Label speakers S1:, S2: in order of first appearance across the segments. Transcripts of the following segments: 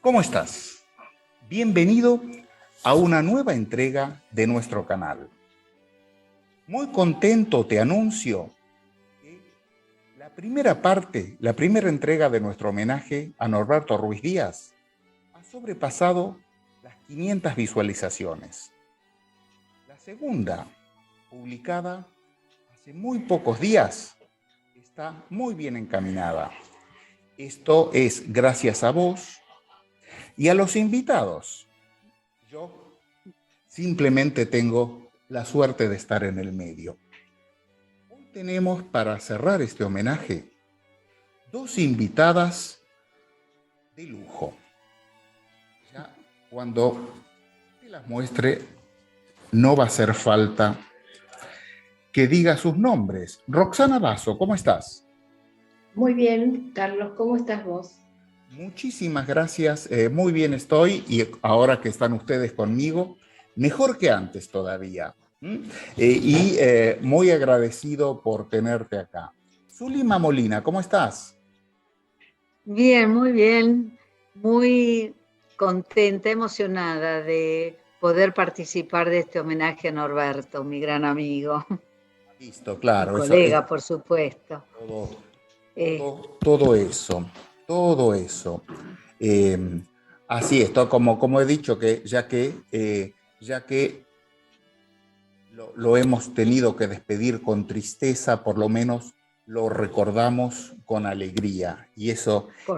S1: ¿Cómo estás? Bienvenido a una nueva entrega de nuestro canal. Muy contento te anuncio que la primera entrega de nuestro homenaje a Norberto Ruiz Díaz ha sobrepasado las 500 visualizaciones. La segunda, publicada hace muy pocos días, está muy bien encaminada. Esto es gracias a vos y a los invitados. Yo simplemente tengo la suerte de estar en el medio. Hoy tenemos para cerrar este homenaje dos invitadas de lujo. Ya cuando te las muestre no va a hacer falta que diga sus nombres. Roxana Basso, ¿cómo estás?
S2: Muy bien, Carlos, ¿cómo estás vos?
S1: Muchísimas gracias, muy bien estoy y ahora que están ustedes conmigo, mejor que antes todavía. Muy agradecido por tenerte acá. Zulima Molina, ¿cómo estás?
S3: Bien, muy bien, muy contenta, emocionada de poder participar de este homenaje a Norberto, mi gran amigo
S1: Listo,
S3: y
S1: claro, eso es
S3: colega, por supuesto.
S1: todo eso. Eh, Así es, como he dicho, que ya que lo hemos tenido que despedir con tristeza, por lo menos lo recordamos con alegría. Y
S3: Por supuesto.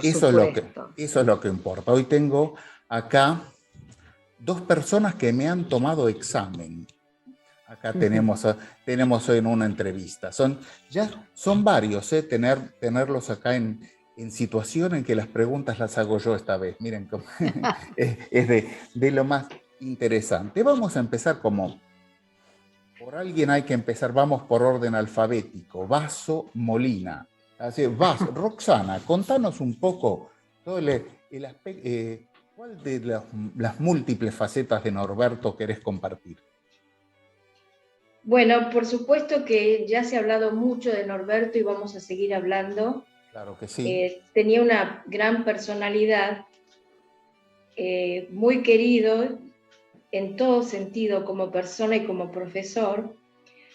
S1: eso es lo que importa. Hoy tengo acá dos personas que me han tomado examen. Acá tenemos hoy en una entrevista. Son varios, tenerlos acá en situación en que las preguntas las hago yo esta vez. Miren, es de lo más interesante. Vamos a empezar por alguien hay que empezar, vamos por orden alfabético. Basso Molina. Así, Roxana, contanos un poco todo el aspecto, ¿cuál de las múltiples facetas de Norberto querés compartir?
S2: Bueno, por supuesto que ya se ha hablado mucho de Norberto y vamos a seguir hablando.
S1: Claro que sí.
S2: Tenía una gran personalidad, muy querido en todo sentido como persona y como profesor,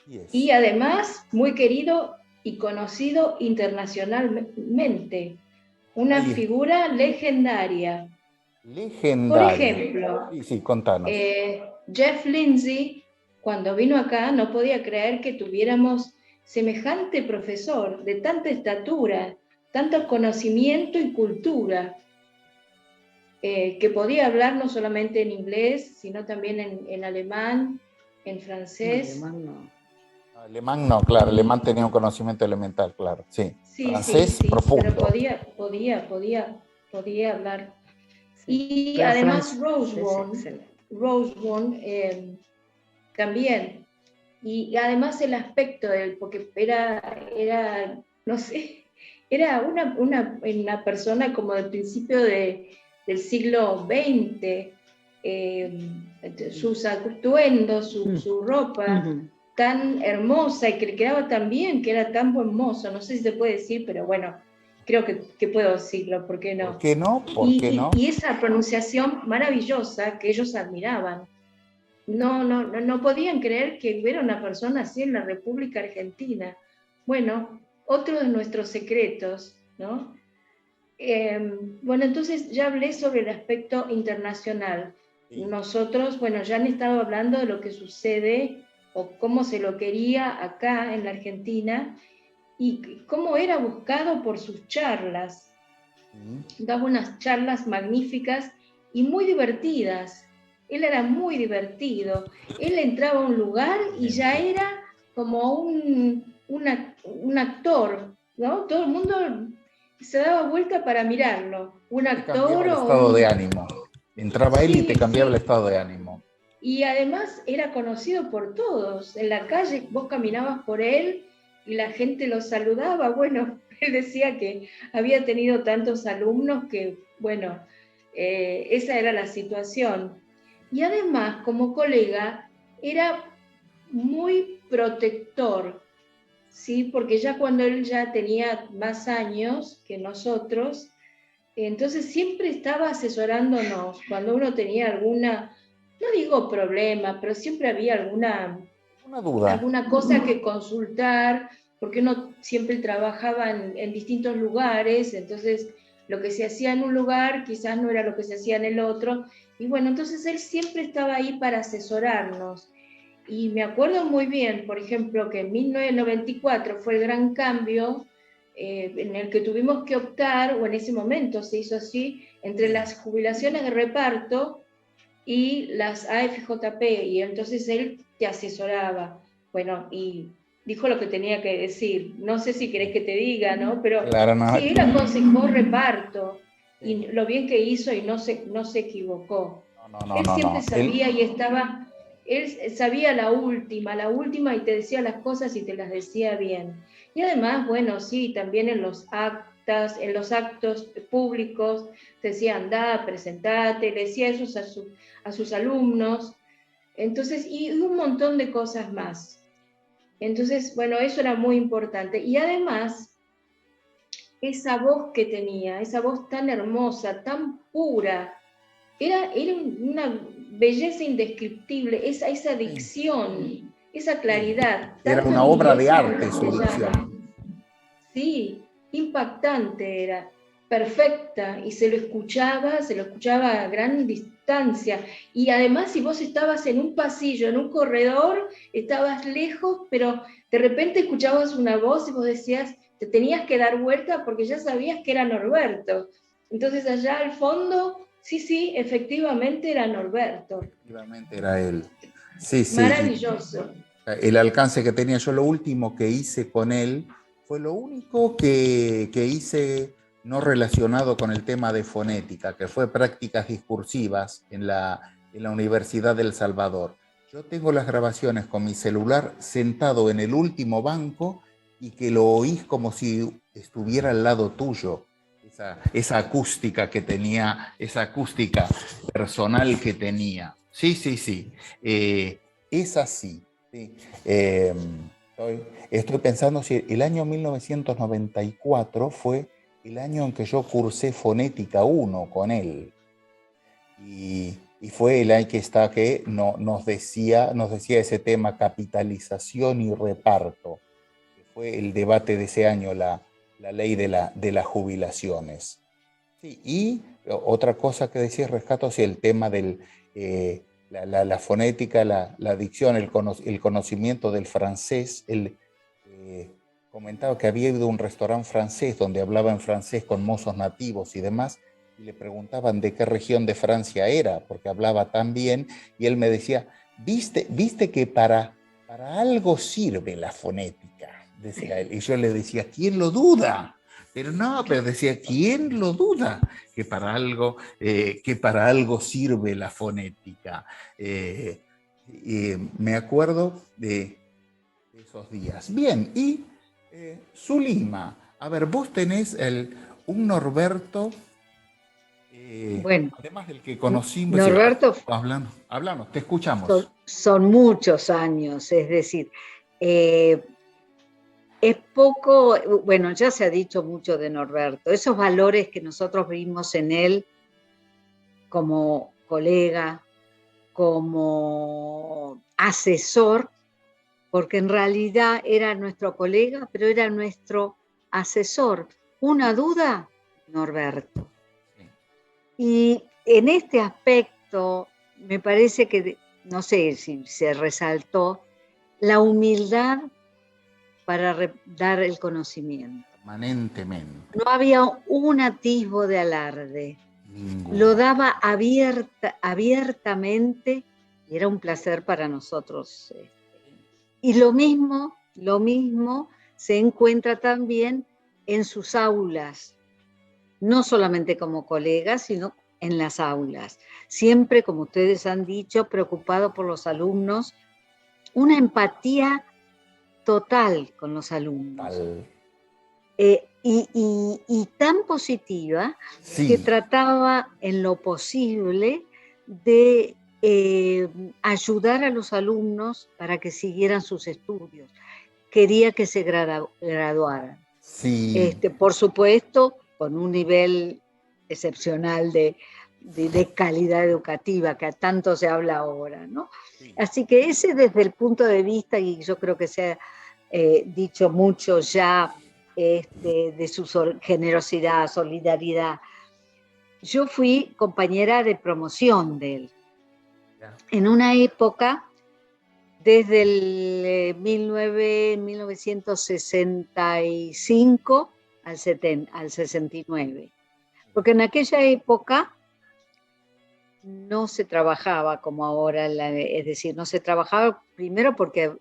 S1: Yes.
S2: y además muy querido y conocido internacionalmente. Una figura legendaria. Por
S1: Legendaria.
S2: ejemplo,
S1: Sí, contanos.
S2: Jeff Lindsay, cuando vino acá, no podía creer que tuviéramos semejante profesor de tanta estatura, tanto conocimiento y cultura, que podía hablar no solamente en inglés, sino también en alemán, en francés.
S1: Alemán no, claro, alemán tenía un conocimiento elemental, claro, sí.
S2: Sí,
S1: Francés
S2: sí, pero
S1: profundo.
S2: podía hablar.
S3: Sí,
S2: Y además
S3: excelente.
S2: Roseborn también. Y además el aspecto de él, porque era no sé, era una persona como del principio del siglo XX, sus atuendos, su ropa tan hermosa y que le quedaba tan bien, que era tan buen mozo, no sé si se puede decir, pero bueno, creo que puedo decirlo, ¿por qué no?
S1: ¿Por qué no? ¿Por qué no?
S2: Y esa pronunciación maravillosa que ellos admiraban. No podían creer que hubiera una persona así en la República Argentina. Bueno, otro de nuestros secretos, ¿no? Bueno, entonces ya hablé sobre el aspecto internacional.
S1: Sí.
S2: Nosotros, bueno, ya han estado hablando de lo que sucede o cómo se lo quería acá en la Argentina y cómo era buscado por sus charlas. Daba unas charlas magníficas y muy divertidas. Él era muy divertido. Él entraba a un lugar y ya era como un actor, ¿no? Todo el mundo se daba vuelta para mirarlo. Un actor
S1: el
S2: o
S1: estado de
S2: un...
S1: ánimo. Entraba él y te cambiaba el estado de ánimo.
S2: Y además era conocido por todos. En la calle vos caminabas por él y la gente lo saludaba. Bueno, él decía que había tenido tantos alumnos que, bueno, esa era la situación. Y además, como colega, era muy protector, ¿sí? Porque ya cuando él ya tenía más años que nosotros, Entonces siempre estaba asesorándonos cuando uno tenía alguna, no digo problema, pero siempre había
S1: Una duda.
S2: alguna cosa que consultar, porque uno siempre trabajaba en distintos lugares, entonces lo que se hacía en un lugar quizás no era lo que se hacía en el otro, y bueno, entonces él siempre estaba ahí para asesorarnos. Y me acuerdo muy bien, por ejemplo, que en 1994 fue el gran cambio en el que tuvimos que optar, o en ese momento se hizo así, entre las jubilaciones de reparto y las AFJP, y entonces él te asesoraba. Bueno, y dijo lo que tenía que decir. No sé si querés que te diga, ¿no? Pero
S1: Claro, no.
S2: sí, él aconsejó reparto, y
S1: Sí.
S2: lo bien que hizo y no se equivocó.
S1: No, no, no,
S2: Él
S1: no,
S2: siempre
S1: no.
S2: sabía y estaba, él sabía la última, y te decía las cosas y te las decía bien. Y además, bueno, sí, también en los actos públicos, te decía, andá, presentate, le decía eso a sus alumnos. Entonces, y un montón de cosas más. Entonces, bueno, eso era muy importante. Y además, esa voz que tenía, esa voz tan hermosa, tan pura, era una belleza indescriptible, esa
S1: Sí,
S2: dicción, esa
S1: sí.
S2: claridad
S1: Era
S2: tan
S1: una obra de
S2: manifiesta,
S1: arte su
S2: se llama.
S1: dicción.
S2: Sí, impactante era, perfecta, y se lo escuchaba a gran distancia. Y además, si vos estabas en un pasillo, en un corredor, estabas lejos, pero de repente escuchabas una voz y vos decías, te tenías que dar vuelta porque ya sabías que era Norberto. Entonces allá al fondo, sí, sí, efectivamente era Norberto.
S1: Efectivamente era él. Sí, sí.
S2: Maravilloso.
S1: El alcance que tenía yo, lo último que hice con él, fue lo único que hice no relacionado con el tema de fonética, que fue prácticas discursivas en la Universidad del Salvador. Yo tengo las grabaciones con mi celular sentado en el último banco y que lo oís como si estuviera al lado tuyo. Esa acústica que tenía, esa acústica personal que tenía. Sí, sí, sí. Es así. Sí. Eh, estoy pensando si el año 1994 fue el año en que yo cursé Fonética 1 con él. Y fue el año que está que no, nos decía ese tema capitalización y reparto, que fue el debate de ese año, la ley de las jubilaciones. Sí, y otra cosa que decía Rescato, sí, el tema del, la fonética, la dicción, el conocimiento del francés. Él comentaba que había ido a un restaurante francés donde hablaba en francés con mozos nativos y demás, y le preguntaban de qué región de Francia era, porque hablaba tan bien, y él me decía, viste que para algo sirve la fonética, decía él. Y yo le decía, ¿quién lo duda? Pero no, pero decía, ¿quién lo duda que para algo sirve la fonética? Me acuerdo de esos días. Bien, y Zulima, a ver, vos tenés un Norberto,
S3: Bueno,
S1: además del que conocimos, sí, a ver,
S3: Norberto,
S1: hablamos, te escuchamos.
S3: son muchos años, es decir, eh, es poco, bueno, ya se ha dicho mucho de Norberto, esos valores que nosotros vimos en él como colega, como asesor, porque en realidad era nuestro colega, pero era nuestro asesor. Una duda, Norberto.
S1: Sí.
S3: Y en este aspecto, me parece que, no sé si se resaltó, la humildad para dar el conocimiento.
S1: Permanentemente,
S3: No había un atisbo de alarde, lo
S1: ninguno.
S3: daba abiertamente y era un placer para nosotros. Y lo mismo se encuentra también en sus aulas, no solamente como colegas, sino en las aulas. Siempre, como ustedes han dicho, preocupado por los alumnos, una empatía total con los alumnos.
S1: Tal.
S3: Y tan positiva que
S1: Sí,
S3: trataba en lo posible de ayudar a los alumnos para que siguieran sus estudios. Quería que se graduaran.
S1: sí,
S3: Por supuesto, con un nivel excepcional de calidad educativa, que tanto se habla ahora, ¿no? Sí. Así que ese desde el punto de vista, y yo creo que se ha dicho mucho ya de su generosidad, solidaridad. Yo fui compañera de promoción de él. En una época, desde el 1965 al 69. Porque en aquella época no se trabajaba como ahora, es decir, no se trabajaba primero porque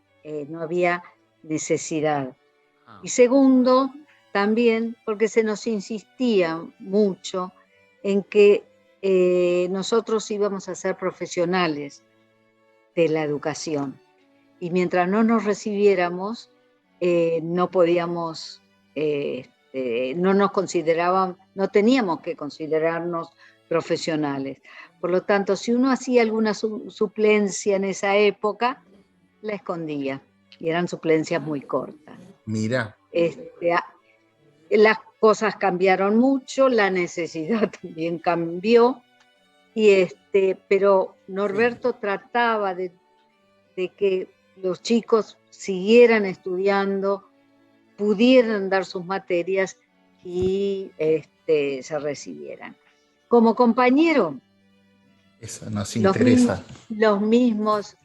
S3: no había necesidad. Y segundo, también porque se nos insistía mucho en que nosotros íbamos a ser profesionales de la educación. Y mientras no nos recibiéramos, no podíamos, no nos consideraban, no teníamos que considerarnos profesionales. Por lo tanto, si uno hacía alguna suplencia en esa época, la escondía. Y eran suplencias muy cortas.
S1: Mira.
S3: Las cosas cambiaron mucho, la necesidad también cambió, pero Norberto trataba de que los chicos siguieran estudiando, pudieran dar sus materias y se recibieran. Como compañero,
S1: eso nos interesa.
S3: Los mismos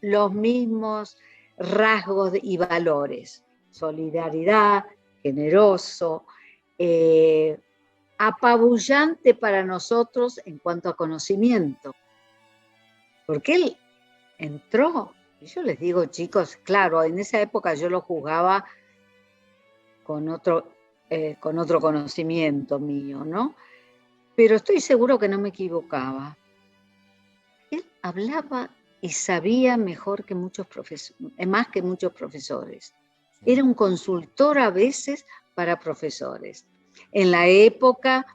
S3: rasgos y valores: solidaridad, generoso, apabullante para nosotros en cuanto a conocimiento, porque él entró, y yo les digo, chicos, claro, en esa época yo lo juzgaba con otro conocimiento mío, ¿no? Pero estoy seguro que no me equivocaba. Él hablaba y sabía mejor que muchos profesores, más que muchos profesores. Era un consultor a veces para profesores. En la época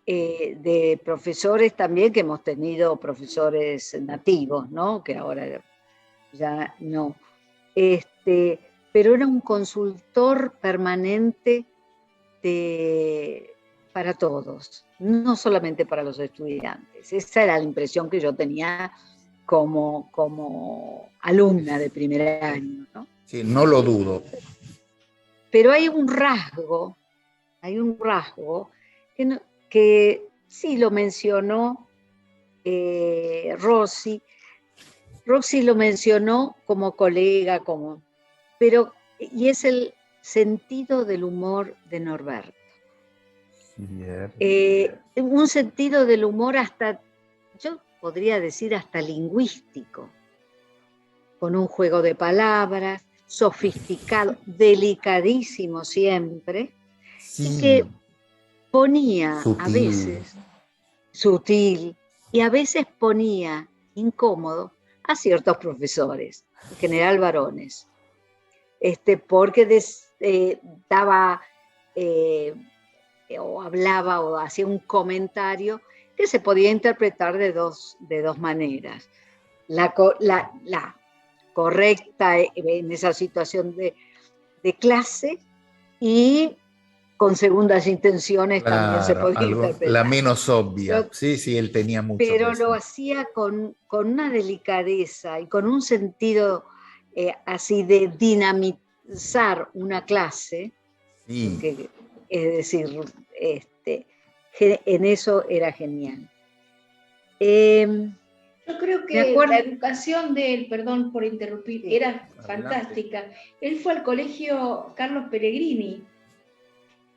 S3: de profesores también, que hemos tenido profesores nativos, ¿no? Que ahora ya no. Pero era un consultor permanente para todos, no solamente para los estudiantes. Esa era la impresión que yo tenía como alumna de primer año, ¿no?
S1: Sí, no lo dudo.
S3: Pero hay un rasgo que sí lo mencionó Rosy. Rosy lo mencionó como colega, y es el sentido del humor de Norberto. Un sentido del humor hasta, yo podría decir, hasta lingüístico, con un juego de palabras, sofisticado, delicadísimo siempre, sí. Y que ponía sutil. A veces sutil, y a veces ponía incómodo a ciertos profesores, en general varones, porque daba o hablaba o hacía un comentario que se podía interpretar de dos maneras. La correcta en esa situación de clase, y con segundas intenciones, claro, también se podía interpretar.
S1: La menos obvia. Sí, él tenía mucho.
S3: Pero lo hacía con una delicadeza y con un sentido así de dinamizar una clase. Sí. Porque, es decir, en eso era genial.
S2: Yo creo que la educación de él, perdón por interrumpir, sí, era fantástica. Él fue al colegio Carlos Pellegrini.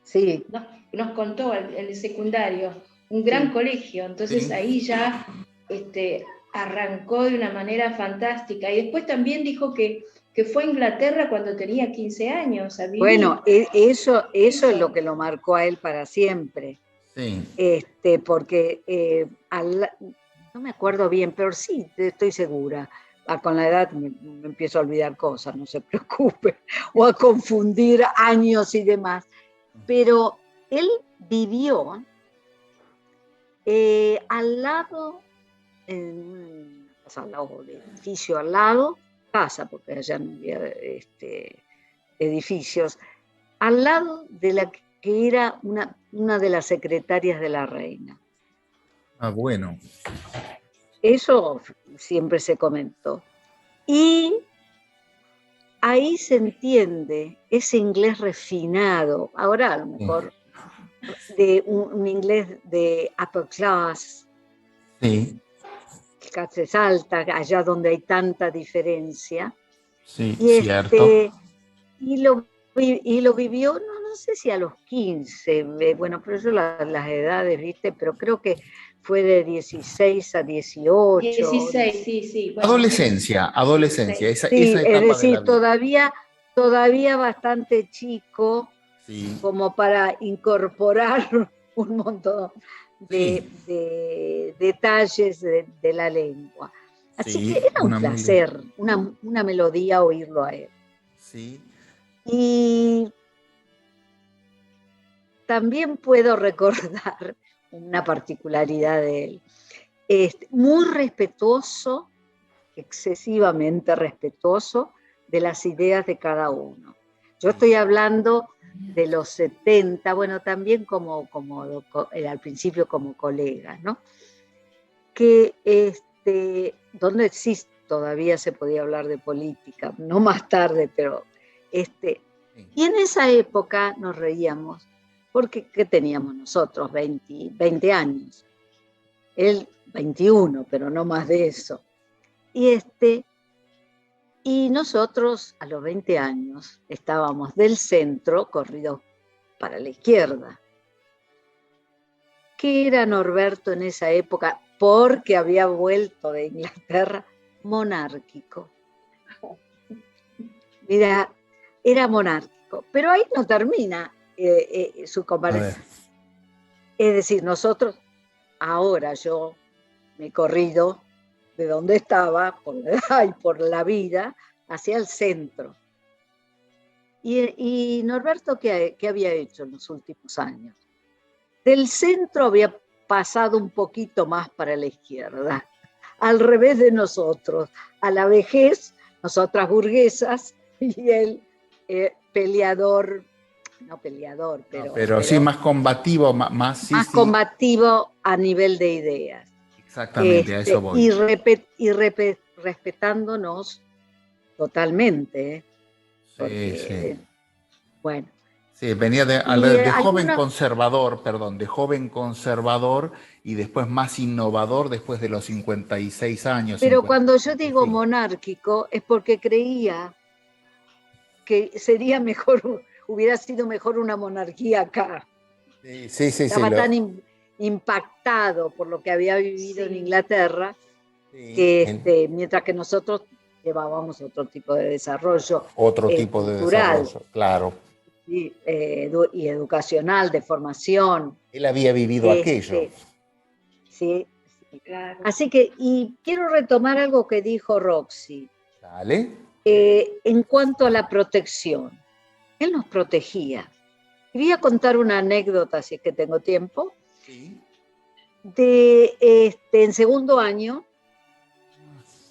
S3: Sí.
S2: Nos contó en el secundario, un gran colegio. Entonces ahí ya arrancó de una manera fantástica. Y después también dijo que fue a Inglaterra cuando tenía 15 años. A vivir.
S3: Bueno, eso es lo que lo marcó a él para siempre.
S1: Sí.
S3: Porque no me acuerdo bien, pero sí, estoy segura. Con la edad me empiezo a olvidar cosas, no se preocupe, o a confundir años y demás. Pero él vivió al lado, en al lado del edificio, al lado, casa, porque allá no había edificios, al lado de que era una de las secretarias de la reina.
S1: Ah, bueno.
S3: Eso siempre se comentó. Y ahí se entiende ese inglés refinado, ahora a lo mejor de un inglés de upper class,
S1: Sí,
S3: clases altas, allá donde hay tanta diferencia.
S1: sí,
S3: Y,
S1: cierto.
S3: y lo vivió, no sé si a los 15, bueno, pero yo las edades, ¿viste? Pero creo que fue de 16 a 18.
S2: 16, sí, sí. Bueno,
S1: Adolescencia,
S3: Sí,
S1: esa
S3: es
S1: etapa de la
S3: decir,
S1: vida.
S3: todavía bastante chico
S1: Sí,
S3: como para incorporar un montón
S1: sí,
S3: de detalles de la lengua. Así que
S1: sí,
S3: era un placer, una melodía oírlo a él.
S1: sí.
S3: Y también puedo recordar una particularidad de él. Muy respetuoso, excesivamente respetuoso de las ideas de cada uno. Yo estoy hablando de los 70, bueno, también al principio como colegas, ¿no? Que donde existe, todavía se podía hablar de política, no más tarde, pero y en esa época nos reíamos, porque ¿qué teníamos nosotros? 20 años. Él 21, pero no más de eso. Y nosotros a los 20 años estábamos del centro corridos para la izquierda. ¿Qué era Norberto en esa época? Porque había vuelto de Inglaterra, monárquico. Mira, era monárquico. Pero ahí no termina su conversación. Es decir, nosotros, ahora yo me he corrido de donde estaba, por la edad y por la vida, hacia el centro. Y Norberto, ¿qué había hecho en los últimos años? Del centro había pasado un poquito más para la izquierda, al revés de nosotros, a la vejez, nosotras burguesas, y él peleador, no peleador,
S1: Pero sí, más combativo, sí,
S3: más
S1: sí.
S3: combativo a nivel de ideas.
S1: Exactamente, a eso voy.
S3: Respetándonos totalmente. Porque,
S1: Sí.
S3: bueno.
S1: Sí, venía de joven conservador, perdón, de joven conservador y después más innovador después de los 56 años.
S3: Pero cuando yo
S1: 55.
S3: digo monárquico es porque creía que hubiera sido mejor una monarquía acá.
S1: Sí.
S3: Estaba tan impactado por lo que había vivido en Inglaterra que mientras que nosotros llevábamos otro tipo de desarrollo
S1: tipo de
S3: cultural,
S1: desarrollo, claro.
S3: Y educacional, de formación.
S1: Él había vivido aquello.
S3: Sí, claro. Así que, y quiero retomar algo que dijo Roxy.
S1: Dale.
S3: En cuanto a la protección, él nos protegía. Y voy a contar una anécdota, si es que tengo tiempo.
S1: Sí.
S3: En segundo año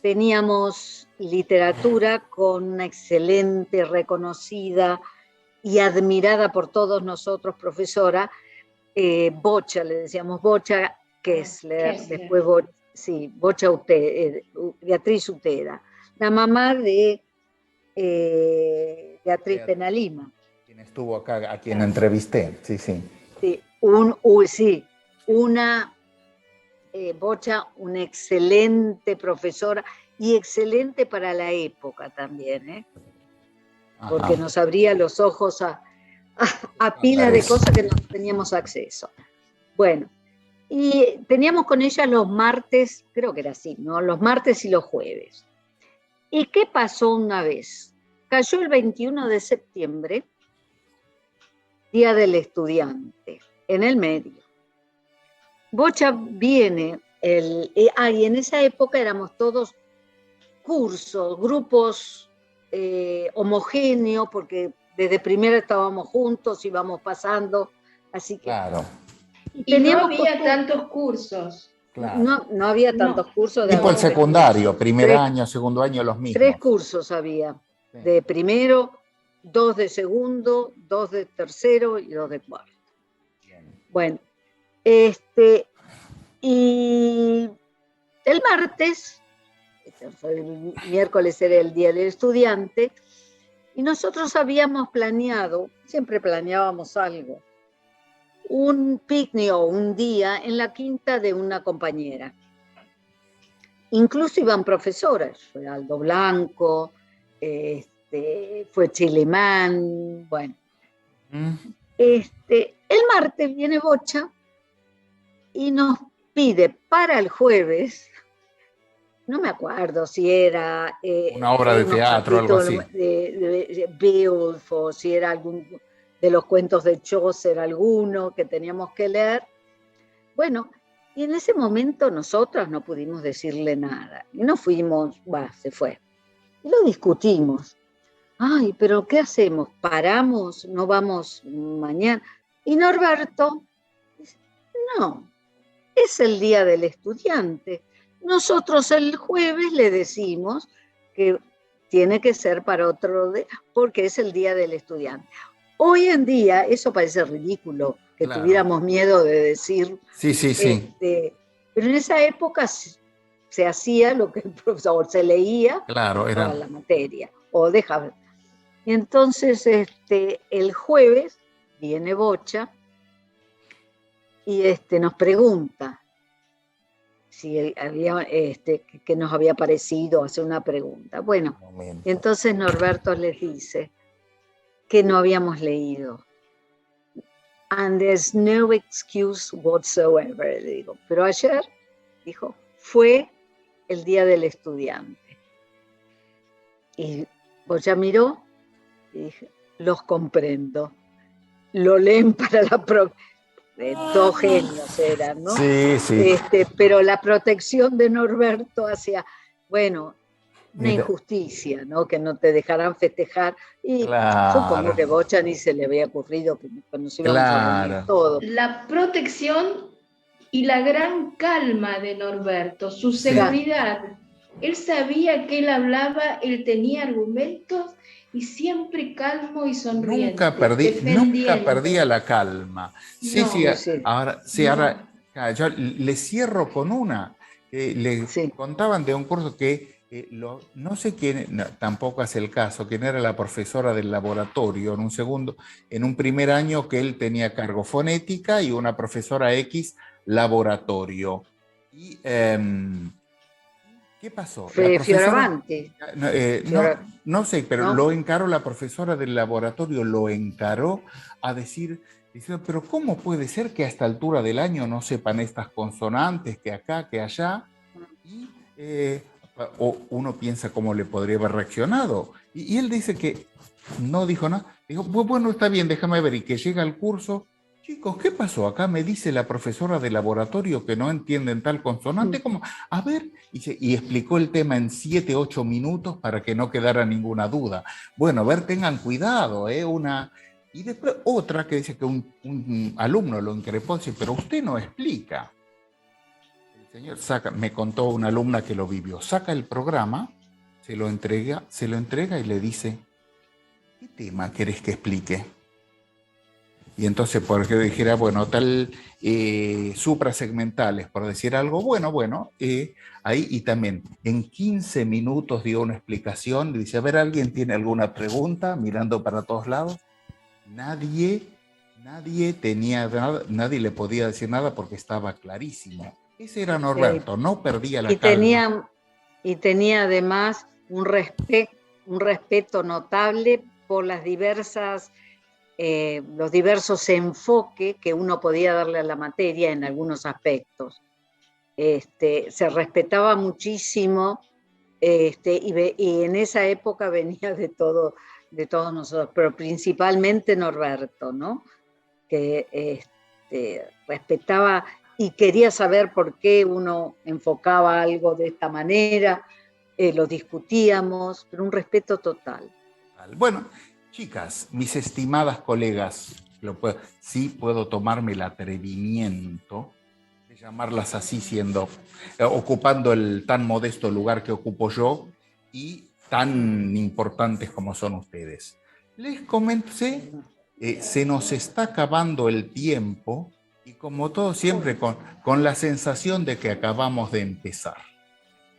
S3: teníamos literatura con una excelente, reconocida y admirada por todos nosotros, profesora, Bocha, le decíamos Bocha Kessler, después Bocha Beatriz Utera, la mamá de Beatriz Penalima.
S1: Quien estuvo acá, a quien entrevisté, sí.
S3: Una Bocha, una excelente profesora y excelente para la época también, porque nos abría los ojos a pila de cosas que no teníamos acceso. Bueno, y teníamos con ella los martes, creo que era así, ¿no? Los martes y los jueves. ¿Y qué pasó una vez? Cayó el 21 de septiembre, Día del Estudiante, en el medio. Bocha viene, y en esa época éramos todos cursos, grupos homogéneos, porque desde primero estábamos juntos, íbamos pasando, así que...
S1: Claro.
S2: Y no había tantos cursos.
S3: Claro. No había tantos cursos.
S1: Tipo el secundario, primer año, segundo año, los mismos.
S3: 3 cursos había, de primero, 2 de segundo, 2 de tercero y 2 de cuarto. Bueno, y el martes, el miércoles era el Día del Estudiante, y nosotros habíamos planeado, siempre planeábamos algo, un picnic o un día en la quinta de una compañera. Incluso iban profesoras, fue Aldo Blanco, fue Chilemán, bueno. El martes viene Bocha y nos pide para el jueves, no me acuerdo si era
S1: una obra de teatro, algo así,
S3: de Beowulf, o si era algún de los cuentos de Chaucer, alguno que teníamos que leer. Bueno, y en ese momento nosotras no pudimos decirle nada. Y nos fuimos, se fue. Y lo discutimos. Ay, pero ¿qué hacemos? ¿Paramos? ¿No vamos mañana? Y Norberto dice, no, es el Día del Estudiante. Nosotros el jueves le decimos que tiene que ser para otro día, porque es el Día del Estudiante. Hoy en día eso parece ridículo, que
S1: claro,
S3: tuviéramos miedo de decir.
S1: Sí.
S3: Pero en esa época se hacía lo que el profesor se leía,
S1: claro,
S3: para la materia, o dejaba. Y entonces el jueves viene Bocha y nos pregunta si había, que nos había parecido, hacer una pregunta. Bueno, y entonces Norberto les dice que no habíamos leído. And there's no excuse whatsoever, le digo. Pero ayer, dijo, fue el Día del Estudiante. Y Bocha miró y dije, los comprendo. Lo leen para la próxima. Dos genios eran, ¿no?
S1: Sí.
S3: Pero la protección de Norberto hacia, bueno, una injusticia, ¿no? Que no te dejarán festejar. Y supongo que Bocha ni se le había ocurrido que nos íbamos a reunir todos.
S2: La protección y la gran calma de Norberto, su seguridad. Él sabía que él hablaba, él tenía argumentos y siempre calmo y sonriente.
S1: Nunca perdía la calma. Sí. Ahora, yo le cierro con una. Le contaban de un curso que no sé quién, tampoco es el caso, quién era la profesora del laboratorio en un primer año que él tenía cargo fonética y una profesora X laboratorio. Y ¿qué pasó?
S3: Fioravanti.
S1: No sé, pero lo encaró la profesora del laboratorio, lo encaró a decir, diciendo, pero ¿cómo puede ser que a esta altura del año no sepan estas consonantes, que acá, que allá? Y o uno piensa cómo le podría haber reaccionado. Y él dice que no dijo nada. Dijo, bueno, está bien, déjame ver. Y que llega al curso. Chicos, ¿qué pasó? Acá me dice la profesora de laboratorio que no entienden tal consonante. Como, a ver, y explicó el tema en 7, 8 minutos para que no quedara ninguna duda. Bueno, a ver, tengan cuidado, Y después otra que dice que un alumno lo increpó, dice, pero usted no explica. El señor me contó una alumna que lo vivió, saca el programa, se lo entrega y le dice, ¿qué tema querés que explique? Y entonces, porque dijera, bueno, tal suprasegmentales, por decir algo, bueno, ahí, y también en 15 minutos dio una explicación, dice, a ver, ¿alguien tiene alguna pregunta? Mirando para todos lados. Nadie le podía decir nada porque estaba clarísimo. Ese era Norberto, no perdía la calma.
S3: Y tenía además un respeto notable por las los diversos enfoques que uno podía darle a la materia en algunos aspectos. Se respetaba muchísimo y en esa época venía de todos nosotros, pero principalmente Norberto, ¿no? Que respetaba y quería saber por qué uno enfocaba algo de esta manera, lo discutíamos, pero un respeto total.
S1: Bueno, chicas, mis estimadas colegas, sí puedo tomarme el atrevimiento de llamarlas así, ocupando el tan modesto lugar que ocupo yo y tan importantes como son ustedes. Les comenté, se nos está acabando el tiempo y como todo siempre con la sensación de que acabamos de empezar,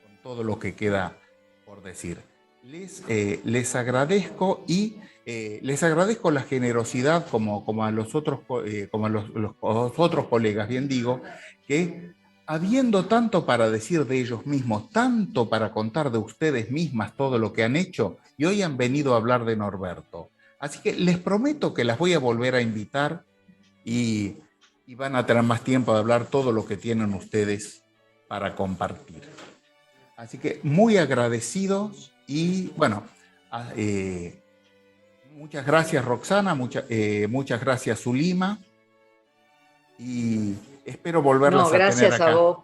S1: con todo lo que queda por decir. Les agradezco y les agradezco la generosidad como a los otros, como a los otros colegas, bien digo, que habiendo tanto para decir de ellos mismos, tanto para contar de ustedes mismas todo lo que han hecho, y hoy han venido a hablar de Norberto. Así que les prometo que las voy a volver a invitar y, y van a tener más tiempo de hablar todo lo que tienen ustedes para compartir. Así que muy agradecidos y bueno, muchas gracias Roxana, muchas gracias Zulima y espero
S3: No,
S1: volverlas a tener
S3: gracias a
S1: acá.
S3: vos.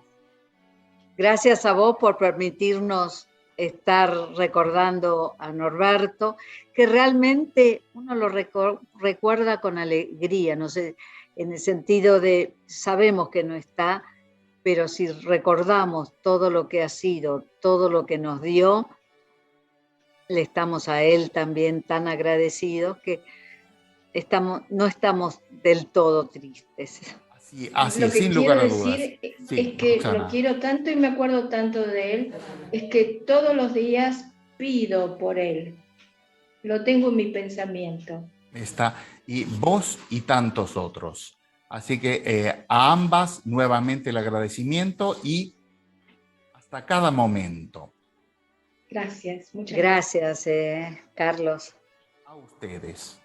S3: Gracias a vos por permitirnos estar recordando a Norberto, que realmente uno lo recuerda con alegría, no sé, en el sentido de sabemos que no está, pero si recordamos todo lo que ha sido, todo lo que nos dio, le estamos a él también tan agradecidos que no estamos del todo tristes.
S1: Así,
S2: Lo que
S1: sin lugar
S2: quiero
S1: a dudas.
S2: decir
S1: Sí,
S2: es que lo
S1: Roxana.
S2: quiero tanto y me acuerdo tanto de él, es que todos los días pido por él. Lo tengo en mi pensamiento.
S1: Está, y vos y tantos otros. Así que a ambas nuevamente el agradecimiento y hasta cada momento.
S2: Gracias, muchas
S3: Gracias, Carlos.
S1: A ustedes.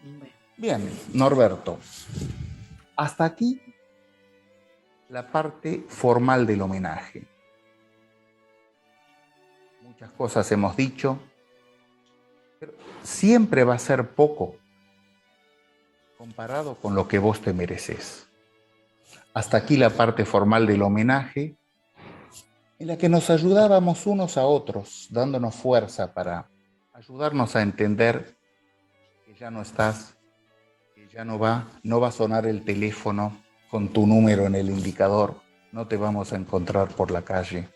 S3: Bueno.
S1: Bien, Norberto. Hasta aquí la parte formal del homenaje. Muchas cosas hemos dicho, pero siempre va a ser poco comparado con lo que vos te mereces. Hasta aquí la parte formal del homenaje, en la que nos ayudábamos unos a otros, dándonos fuerza para ayudarnos a entender que ya no estás, que ya no va a sonar el teléfono con tu número en el indicador, no te vamos a encontrar por la calle.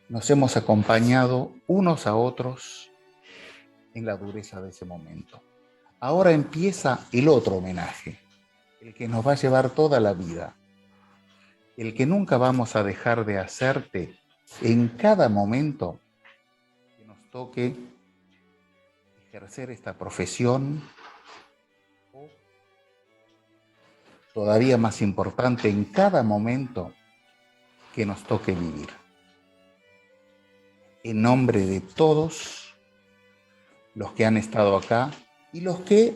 S1: Nos hemos acompañado unos a otros en la dureza de ese momento. Ahora empieza el otro homenaje, el que nos va a llevar toda la vida, el que nunca vamos a dejar de hacerte en cada momento que nos toque ejercer esta profesión, o todavía más importante, en cada momento que nos toque vivir. En nombre de todos los que han estado acá y los que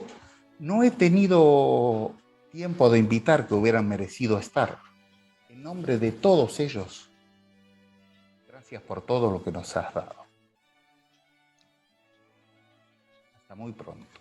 S1: no he tenido tiempo de invitar que hubieran merecido estar, en nombre de todos ellos, gracias por todo lo que nos has dado. Hasta muy pronto.